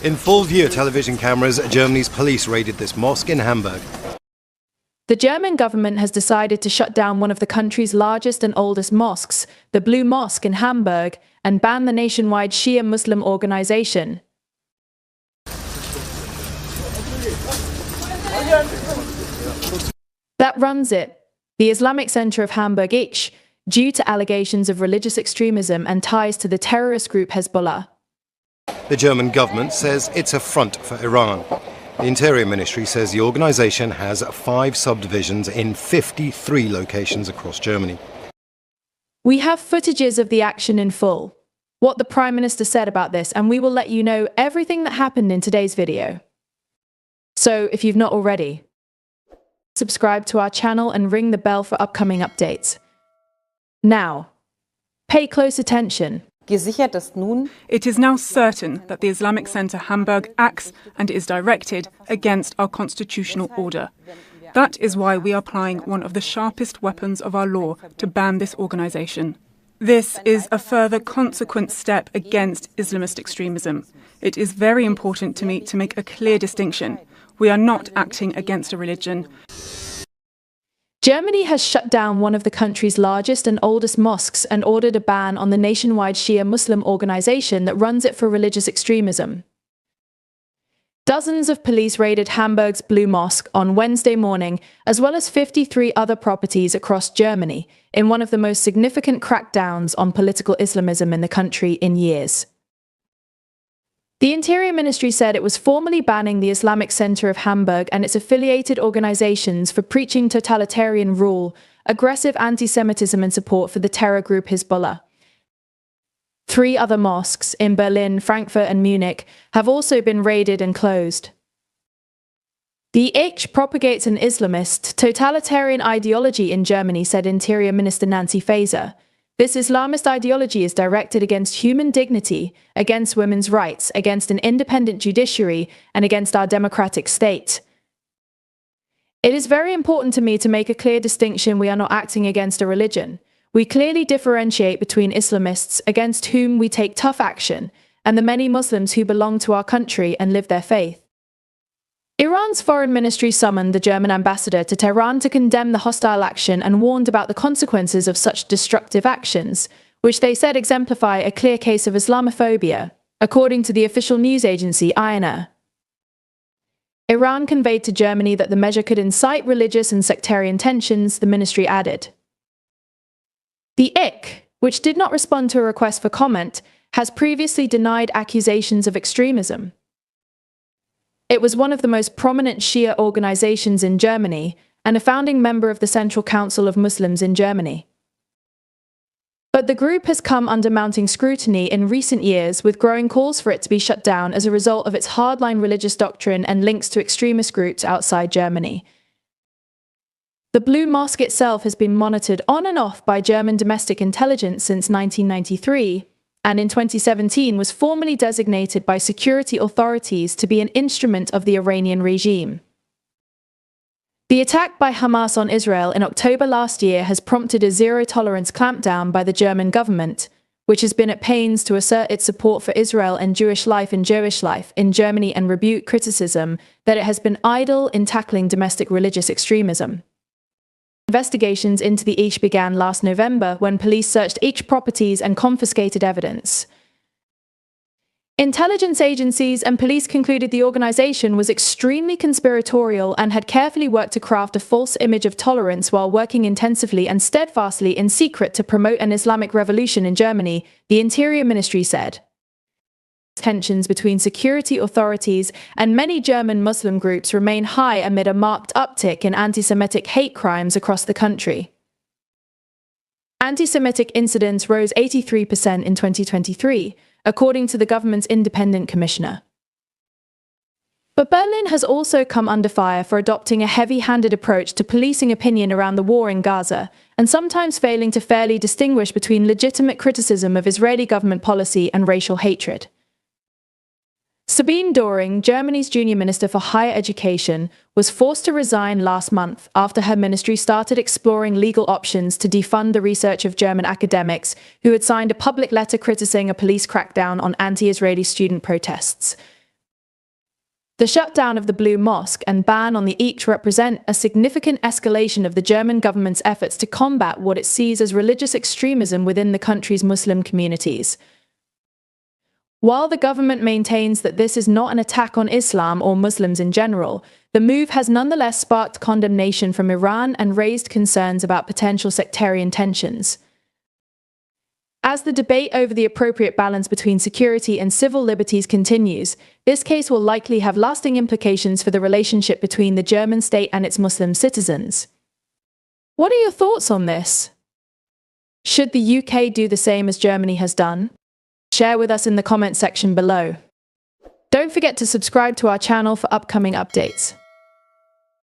In full view of television cameras, Germany's police raided this mosque in Hamburg. The German government has decided to shut down one of the country's largest and oldest mosques, the Blue Mosque in Hamburg, and ban the nationwide Shia Muslim organization. That runs it, the Islamic Center of Hamburg Each, due to allegations of religious extremism and ties to the terrorist group Hezbollah. The German government says it's a front for Iran. The Interior Ministry says the organisation has 5 subdivisions in 53 locations across Germany. We have footages of the action in full, what the Prime Minister said about this, and we will let you know everything that happened in today's video. So, if you've not already, subscribe to our channel and ring the bell for upcoming updates. Now, pay close attention. It is now certain that the Islamic Center Hamburg acts and is directed against our constitutional order. That is why we are applying one of the sharpest weapons of our law to ban this organization. This is a further consequent step against Islamist extremism. It is very important to me to make a clear distinction. We are not acting against a religion. Germany has shut down one of the country's largest and oldest mosques and ordered a ban on the nationwide Shia Muslim organization that runs it for religious extremism. Dozens of police raided Hamburg's Blue Mosque on Wednesday morning, as well as 53 other properties across Germany, in one of the most significant crackdowns on political Islamism in the country in years. The Interior Ministry said it was formally banning the Islamic Center of Hamburg and its affiliated organizations for preaching totalitarian rule, aggressive anti-Semitism and support for the terror group Hezbollah. 3 other mosques in Berlin, Frankfurt and Munich have also been raided and closed. The Ich propagates an Islamist, totalitarian ideology in Germany, said Interior Minister Nancy Faeser. This Islamist ideology is directed against human dignity, against women's rights, against an independent judiciary, and against our democratic state. It is very important to me to make a clear distinction. We are not acting against a religion. We clearly differentiate between Islamists, against whom we take tough action, and the many Muslims who belong to our country and live their faith. Iran's foreign ministry summoned the German ambassador to Tehran to condemn the hostile action and warned about the consequences of such destructive actions, which they said exemplify a clear case of Islamophobia, according to the official news agency IRNA. Iran conveyed to Germany that the measure could incite religious and sectarian tensions, the ministry added. The Ich, which did not respond to a request for comment, has previously denied accusations of extremism. It was one of the most prominent Shia organizations in Germany and a founding member of the Central Council of Muslims in Germany. But the group has come under mounting scrutiny in recent years, with growing calls for it to be shut down as a result of its hardline religious doctrine and links to extremist groups outside Germany. The Blue Mosque itself has been monitored on and off by German domestic intelligence since 1993, and in 2017 was formally designated by security authorities to be an instrument of the Iranian regime. The attack by Hamas on Israel in October last year has prompted a zero-tolerance clampdown by the German government, which has been at pains to assert its support for Israel and Jewish life in Germany and rebuke criticism that it has been idle in tackling domestic religious extremism. Investigations into the Ich began last November when police searched Ich properties and confiscated evidence. Intelligence agencies and police concluded the organization was extremely conspiratorial and had carefully worked to craft a false image of tolerance while working intensively and steadfastly in secret to promote an Islamic revolution in Germany, the Interior Ministry said. Tensions between security authorities and many German Muslim groups remain high amid a marked uptick in anti-Semitic hate crimes across the country. Anti-Semitic incidents rose 83% in 2023, according to the government's independent commissioner. But Berlin has also come under fire for adopting a heavy-handed approach to policing opinion around the war in Gaza, and sometimes failing to fairly distinguish between legitimate criticism of Israeli government policy and racial hatred. Sabine Doring, Germany's junior minister for higher education, was forced to resign last month after her ministry started exploring legal options to defund the research of German academics who had signed a public letter criticizing a police crackdown on anti-Israeli student protests. The shutdown of the Blue Mosque and ban on the each represent a significant escalation of the German government's efforts to combat what it sees as religious extremism within the country's Muslim communities. While the government maintains that this is not an attack on Islam or Muslims in general, the move has nonetheless sparked condemnation from Iran and raised concerns about potential sectarian tensions. As the debate over the appropriate balance between security and civil liberties continues, this case will likely have lasting implications for the relationship between the German state and its Muslim citizens. What are your thoughts on this? Should the UK do the same as Germany has done? Share with us in the comment section below. Don't forget to subscribe to our channel for upcoming updates.